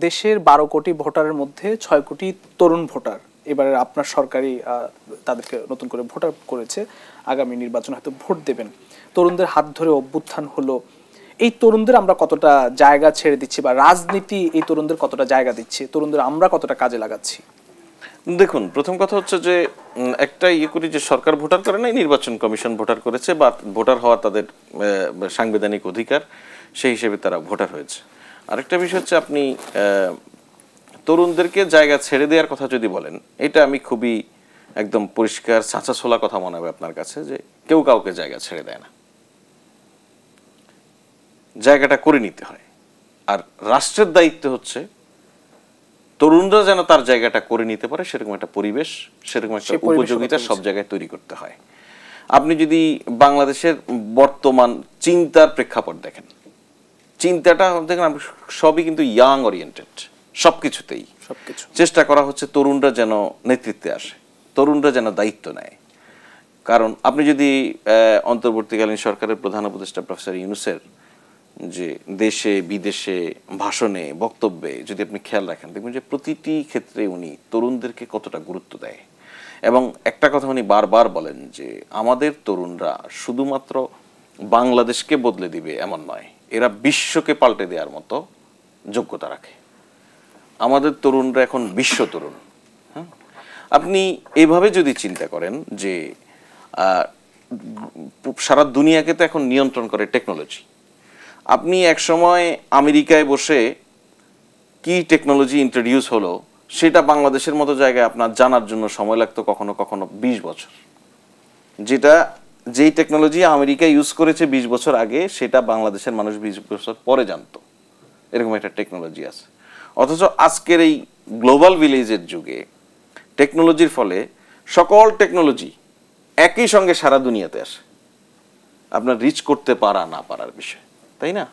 দেশের 12 কোটি ভোটারের মধ্যে 6 কোটি তরুণ ভোটার এবারে আপনার সরকারি তাদেরকে নতুন করে ভোটার করেছে, আগামী নির্বাচন হয়তো ভোট দেবেন। তরুণদের হাত ধরে অভ্যুত্থান হলো, এই তরুণদের আমরা কতটা জায়গা ছেড়ে দিচ্ছি বা রাজনীতি এই তরুণদের কতটা জায়গা দিচ্ছে, তরুণদের আমরা কতটা কাজে লাগাচ্ছি? দেখুন, প্রথম কথা হচ্ছে যে একটা করি যে সরকার ভোটার করে নাই, নির্বাচন কমিশন ভোটার করেছে, বা ভোটার হওয়া তাদের সাংবিধানিক অধিকার, সেই হিসেবে তারা ভোটার হয়েছে। আরেকটা বিষয় হচ্ছে আপনি তরুণদেরকে জায়গা ছেড়ে দেওয়ার কথা যদি বলেন, এটা আমি খুবই একদম পরিষ্কার ছাঁচা ছোলা কথা মনে হবে আপনার কাছে, যে কেউ কাউকে জায়গা ছেড়ে দেয় না, জায়গাটা করে নিতে হয়। আর রাষ্ট্রের দায়িত্ব হচ্ছে তরুণরা যেন তার জায়গাটা করে নিতে পারে সেরকম একটা পরিবেশ, সেরকম একটা উপযোগিতা সব জায়গায় তৈরি করতে হয়। আপনি যদি বাংলাদেশের বর্তমান চিন্তার প্রেক্ষাপট দেখেন, চিন্তাটা দেখেন সবই কিন্তু ইয়াং ওরিয়েন্টেড, সবকিছুতেই চেষ্টা করা হচ্ছে তরুণরা যেন নেতৃত্বে আসে, তরুণরা যেন দায়িত্ব নেয়। কারণ আপনি যদি অন্তর্বর্তীকালীন সরকারের প্রধান উপদেষ্টা প্রফেসর ইউনূসের যে দেশে বিদেশে ভাষণে বক্তব্যে যদি আপনি খেয়াল রাখেন, দেখবেন যে প্রতিটি ক্ষেত্রে উনি তরুণদেরকে কতটা গুরুত্ব দেয়। এবং একটা কথা উনি বারবার বলেন যে আমাদের তরুণরা শুধুমাত্র বাংলাদেশকে বদলে দিবে এমন নয়, এরা বিশ্বকে পাল্টে দেওয়ার মতো যোগ্যতা রাখে। আমাদের তরুণরা এখন বিশ্ব তরুণ। হ্যাঁ, আপনি এইভাবে যদি চিন্তা করেন যে সারা দুনিয়াকে তো এখন নিয়ন্ত্রণ করে টেকনোলজি। আপনি এক সময় আমেরিকায় বসে কি টেকনোলজি ইন্ট্রোডিউস হলো সেটা বাংলাদেশের মতো জায়গায় আপনার জানার জন্য সময় লাগতো কখনো কখনো 20 বছর। যেই টেকনোলজি আমেরিকা ইউজ করেছে 20 বছর আগে, সেটা বাংলাদেশের মানুষ 20 বছর পরে জানতো। এরকম একটা টেকনোলজি আছে। অথচ আজকের এই গ্লোবাল ভিলেজের যুগে টেকনোলজির ফলে সকল টেকনোলজি একই সঙ্গে সারা দুনিয়াতে আসে, আপনার রিচ করতে পারা না পারার বিষয়, তাই না?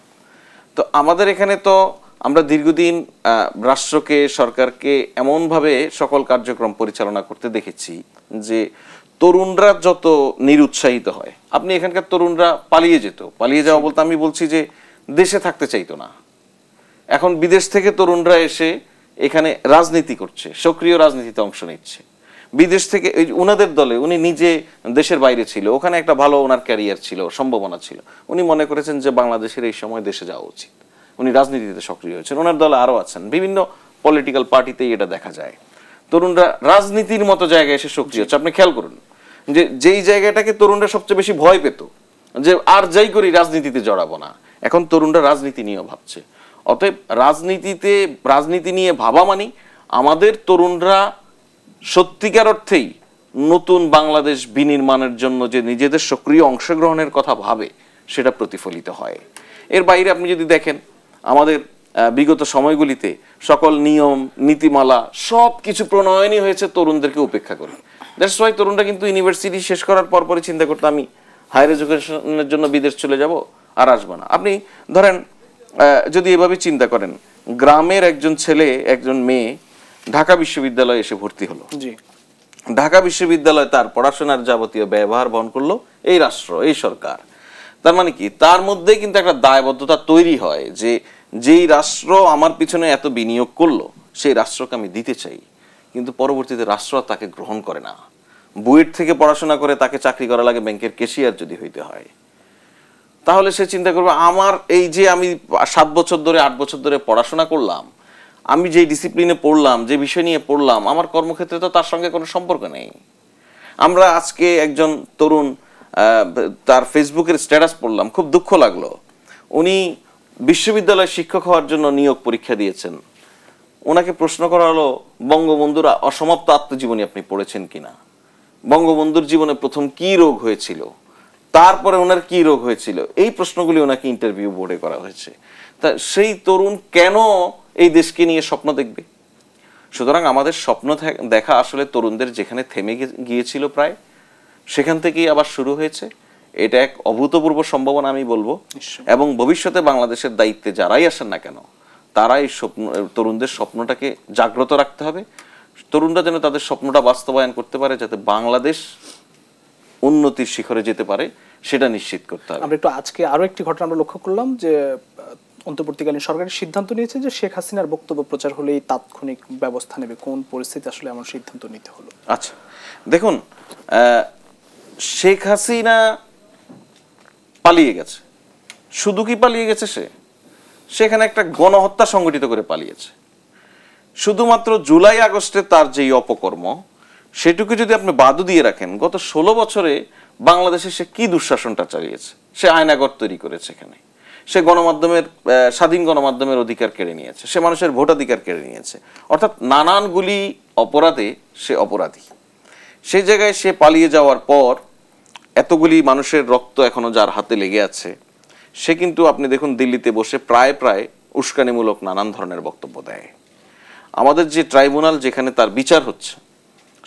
তো আমাদের এখানে তো আমরা দীর্ঘদিন রাষ্ট্রকে, সরকারকে এমনভাবে সকল কার্যক্রম পরিচালনা করতে দেখেছি যে তরুণরা যত নিরুৎসাহিত হয়। আপনি এখানকার তরুণরা পালিয়ে যেত, পালিয়ে যাওয়া বলতে আমি বলছি যে দেশে থাকতে চাইতো না। এখন বিদেশ থেকে তরুণরা এসে এখানে রাজনীতি করছে, সক্রিয় রাজনীতিতে অংশ নিচ্ছে। বিদেশ থেকে উনাদের দলে উনি নিজে দেশের বাইরে ছিল, ওখানে একটা ভালো ওনার ক্যারিয়ার ছিল, সম্ভাবনা ছিল, উনি মনে করেছেন যে বাংলাদেশের এই সময় দেশে যাওয়া উচিত। উনি রাজনীতিতে সক্রিয় হয়েছেন, ওনার দলে আরও আছেন, বিভিন্ন পলিটিক্যাল পার্টিতেই এটা দেখা যায়। তরুণরা রাজনীতির মতো জায়গায় এসে সক্রিয় হচ্ছে। আপনি খেয়াল করুন যে যেই জায়গাটাকে তরুণরা সবচেয়ে বেশি ভয় পেত, যে আর যাই করি রাজনীতিতে জড়াবো না, এখন তরুণরা রাজনীতি নিয়েও ভাবছে। অতএব রাজনীতি নিয়ে ভাবা মানে আমাদের তরুণরা সত্যিকার অর্থেই নতুন বাংলাদেশ বিনির্মাণের জন্য যে নিজেদের সক্রিয় অংশগ্রহণের কথা ভাবে, সেটা প্রতিফলিত হয়। এর বাইরে আপনি যদি দেখেন আমাদের বিগত সময়গুলিতে সকল নিয়ম নীতিমালা সব কিছু প্রণয়নই হয়েছে তরুণদেরকে উপেক্ষা করে। দ্যাটস ওয়াই তরুণরা কিন্তু ইউনিভার্সিটি শেষ করার পরপরই চিন্তা করতো আমি হায়ার এডুকেশনের জন্য বিদেশ চলে যাব, আর আসবো না। আপনি ধরেন যদি এভাবে চিন্তা করেন, গ্রামের একজন ছেলে একজন মেয়ে ঢাকা বিশ্ববিদ্যালয়ে এসে ভর্তি হলো, ঢাকা বিশ্ববিদ্যালয়ে তার পড়াশোনার যাবতীয় ব্যবহার বহন করলো এই রাষ্ট্র, এই সরকার। তার মানে কি, তার মধ্যে কিন্তু একটা দায়বদ্ধতা তৈরি হয় যে যেই রাষ্ট্র আমার পিছনে এত বিনিয়োগ করলো সেই রাষ্ট্রকে আমি দিতে চাই। কিন্তু পরবর্তীতে রাষ্ট্র তাকে গ্রহণ করে না। বুয়েট থেকে পড়াশোনা করে তাকে চাকরি করা লাগে ব্যাংকের ক্যাশিয়ার যদি হইতে হয়, তাহলে সে চিন্তা করবে আমার এই যে আমি 7 বছর ধরে 8 বছর ধরে পড়াশোনা করলাম, আমি যে ডিসিপ্লিনে পড়লাম, যে বিষয় নিয়ে পড়লাম, আমার কর্মক্ষেত্রে তো তার সঙ্গে কোনো সম্পর্ক নেই। আমরা আজকে একজন তরুণ তার ফেসবুকের স্ট্যাটাস পড়লাম, খুব দুঃখ লাগলো। উনি বিশ্ববিদ্যালয়ের শিক্ষক হওয়ার জন্য নিয়োগ পরীক্ষা দিয়েছেন। ওনাকে প্রশ্ন করা হলো, বঙ্গবন্ধুর অসমাপ্ত আত্মজীবনী আপনি পড়েছেন কিনা, বঙ্গবন্ধুর জীবনে প্রথম কি রোগ হয়েছিল, তারপরে ওনার কি রোগ হয়েছিল, এই প্রশ্নগুলি ওনাকে ইন্টারভিউ বোর্ডে করা হয়েছে। তা সেই তরুণ কেন এই দেশকে নিয়ে স্বপ্ন দেখবে? সুতরাং আমাদের স্বপ্ন দেখা আসলে তরুণদের যেখানে থেমে গিয়েছিল প্রায়, সেখান থেকেই আবার শুরু হয়েছে। এটা এক অভূতপূর্ব সম্ভাবনা আমি বলবো। এবং ভবিষ্যতে বাংলাদেশের দায়িত্বে যারাই আসেন না কেন, তারাই তরুণদের স্বপ্নটাকে জাগ্রত রাখতে হবে। তরুণরা যেন তাদের স্বপ্নটা বাস্তবায়ন করতে পারে, যাতে বাংলাদেশ উন্নতির শিখরে যেতে পারে, সেটা নিশ্চিত করতে হবে। আমরা একটু আজকে আরো একটি ঘটনা আমরা লক্ষ্য করলাম যে অন্তর্বর্তীকালীন সরকারের সিদ্ধান্ত নিয়েছে যে শেখ হাসিনার বক্তব্য প্রচার হলেই তাৎক্ষণিক ব্যবস্থা নেবে। কোন পরিস্থিতি আসলে এমন সিদ্ধান্ত নিতে হলো? আচ্ছা, দেখুন, শেখ হাসিনা পালিয়ে গেছে। শুধু কি পালিয়ে গেছে? সেখানে একটা গণহত্যা সংগঠিত করে পালিয়েছে। শুধুমাত্র জুলাই আগস্টে তার যেই অপকর্ম, সেটুকু যদি আপনি বাদও দিয়ে রাখেন, গত 16 বছরে বাংলাদেশে সে কি দুঃশাসনটা চালিয়েছে। সে আয়নাগর তৈরি করেছে, এখানে সে গণমাধ্যমের স্বাধীন গণমাধ্যমের অধিকার কেড়ে নিয়েছে, সে মানুষের ভোটাধিকার কেড়ে নিয়েছে। অর্থাৎ নানানগুলি অপরাধে সে অপরাধী। সেই জায়গায় সে পালিয়ে যাওয়ার পর এতগুলি মানুষের রক্ত এখনো যার হাতে লেগে আছে, সে কিন্তু আপনি দেখুন দিল্লিতে বসে প্রায় উস্কানিমূলক নানান ধরনের বক্তব্য দেয়। আমাদের যে ট্রাইব্যুনাল, যেখানে তার বিচার হচ্ছে,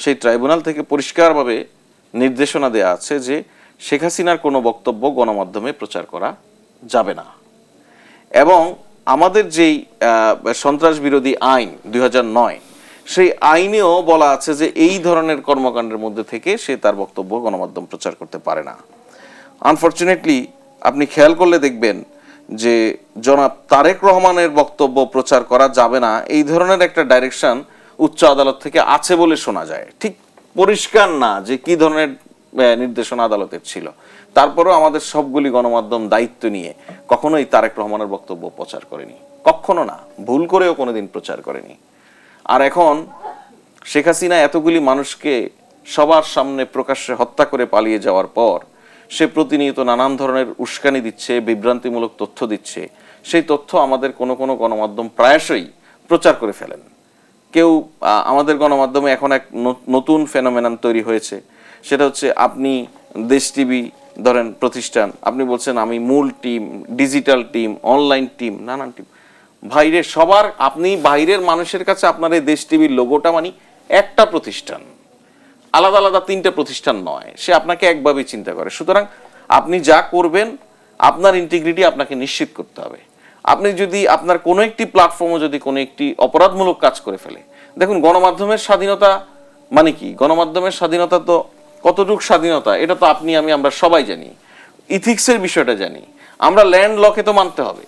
সেই ট্রাইব্যুনাল থেকে পরিষ্কারভাবে নির্দেশনা দেয়া আছে যে শেখ হাসিনার কোনো বক্তব্য গণমাধ্যমে প্রচার করা যাবে না। এবং আমাদের যেই সন্ত্রাস বিরোধী আইন 2009, সেই আইনেও বলা আছে যে এই ধরনের কর্মকাণ্ডের মধ্যে থেকে সে তার বক্তব্য গণমাধ্যম প্রচার করতে পারে না। আনফরচুনেটলি আপনি খেয়াল করলে দেখবেন যে জনাব তারেক রহমানের বক্তব্য প্রচার করা যাবে না, এই ধরনের একটা ডাইরেকশন উচ্চ আদালত থেকে আছে বলে শোনা যায়। ঠিক পরিষ্কার না যে কি ধরনের নির্দেশনা আদালতের ছিল। তারপরেও আমাদের সবগুলি গণমাধ্যম দায়িত্ব নিয়ে কখনোই তারেক রহমানের বক্তব্য প্রচার করেনি, কখনো না, ভুল করেও কোনোদিন প্রচার করেনি। আর এখন শেখ হাসিনা এতগুলি মানুষকে সবার সামনে প্রকাশ্যে হত্যা করে পালিয়ে যাওয়ার পর সে প্রতিনিয়ত নানান ধরনের উস্কানি দিচ্ছে, বিভ্রান্তিমূলক তথ্য দিচ্ছে। সেই তথ্য আমাদের কোনো কোনো গণমাধ্যম প্রায়শই প্রচার করে ফেলেন। কেউ আমাদের গণমাধ্যমে এখন এক নতুন ফেনোমেনন তৈরি হয়েছে, সেটা হচ্ছে আপনি দেশ টিভি ধরেন প্রতিষ্ঠান, আপনি বলছেন আমি মূল team, digital team, online team, নানান টিম। বাইরে সবার, আপনি বাইরের মানুষের কাছে আপনার এই দেশ টিভির লোগোটা মানে একটা প্রতিষ্ঠান, আলাদা আলাদা 3টে প্রতিষ্ঠান নয়। সে আপনাকে একভাবেই চিন্তা করে। সুতরাং আপনি যা করবেন, আপনার ইন্টিগ্রিটি আপনাকে নিশ্চিত করতে হবে। আপনি যদি আপনার কোনো একটি প্ল্যাটফর্মে যদি কোনো একটি অপরাধমূলক কাজ করে ফেলে, দেখুন গণমাধ্যমের স্বাধীনতা মানে কি? গণমাধ্যমের স্বাধীনতা তো কতটুকু স্বাধীনতা এটা তো আপনি আমি আমরা সবাই জানি। ইথিক্সের বিষয়টা জানি। আমরা ল্যান্ড লকে তো মানতে হবে,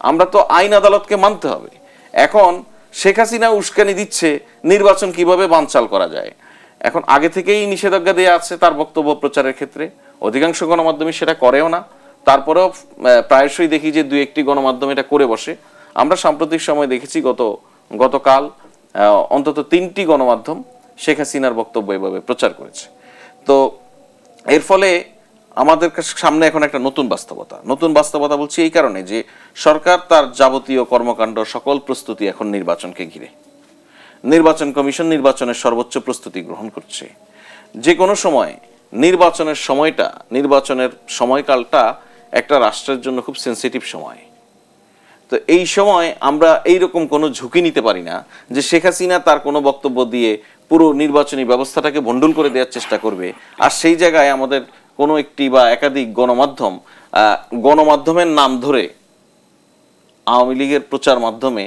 আমরা তো আইন আদালতকে মানতে হবে। এখন শেখ হাসিনা উস্কানি দিচ্ছে নির্বাচন কিভাবে বানচাল করা যায়। এখন আগে থেকেই নিষেধাজ্ঞা দেওয়া আছে তার বক্তব্য প্রচারের ক্ষেত্রে, অধিকাংশ গণমাধ্যমই সেটা করেও না। তারপরেও প্রায়শই দেখি যে 2-1টি গণমাধ্যম এটা করে বসে। আমরা সাম্প্রতিক সময় দেখেছি গতকাল অন্তত 3টি গণমাধ্যম শেখ হাসিনার বক্তব্য এভাবে প্রচার করেছে। তো এর ফলে আমাদের সামনে এখন একটা নতুন বাস্তবতা বলছি এই কারণে যে সরকার তার যাবতীয় কর্মকাণ্ড, সকল প্রস্তুতি এখন নির্বাচনকে ঘিরে। নির্বাচন কমিশন নির্বাচনের সর্বোচ্চ প্রস্তুতি গ্রহণ করছে। যে কোনো সময় নির্বাচনের সময়কালটা একটা রাষ্ট্রের জন্য খুব সেন্সিটিভ সময়। তো এই সময় আমরা এইরকম কোনো ঝুঁকি নিতে পারি না যে শেখ হাসিনা তার কোনো বক্তব্য দিয়ে পুরো নির্বাচনী ব্যবস্থাটাকে ভণ্ডুল করে দেওয়ার চেষ্টা করবে। আর সেই জায়গায় আমাদের কোনো একটি বা একাধিক গণমাধ্যমের নাম ধরে আওয়ামী লীগের প্রচার মাধ্যমে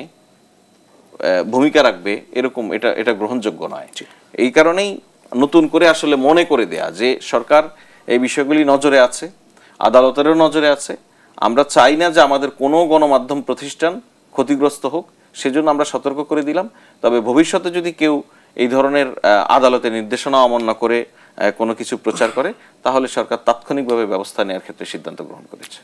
ভূমিকা রাখবে, এরকম এটা গ্রহণযোগ্য নয়। এই কারণেই নতুন করে আসলে মনে করে দেয়া যে সরকার এই বিষয়গুলি নজরে আছে, আদালতেরও নজরে আছে। আমরা চাই না যে আমাদের কোনো গণমাধ্যম প্রতিষ্ঠান ক্ষতিগ্রস্ত হোক, সেজন্য আমরা সতর্ক করে দিলাম। তবে ভবিষ্যতে যদি কেউ এই ধরনের আদালতের নির্দেশনা অমান্য করে কোনো কিছু প্রচার করে, তাহলে সরকার তাৎক্ষণিকভাবে ব্যবস্থা নেওয়ার ক্ষেত্রে সিদ্ধান্ত গ্রহণ করেছে।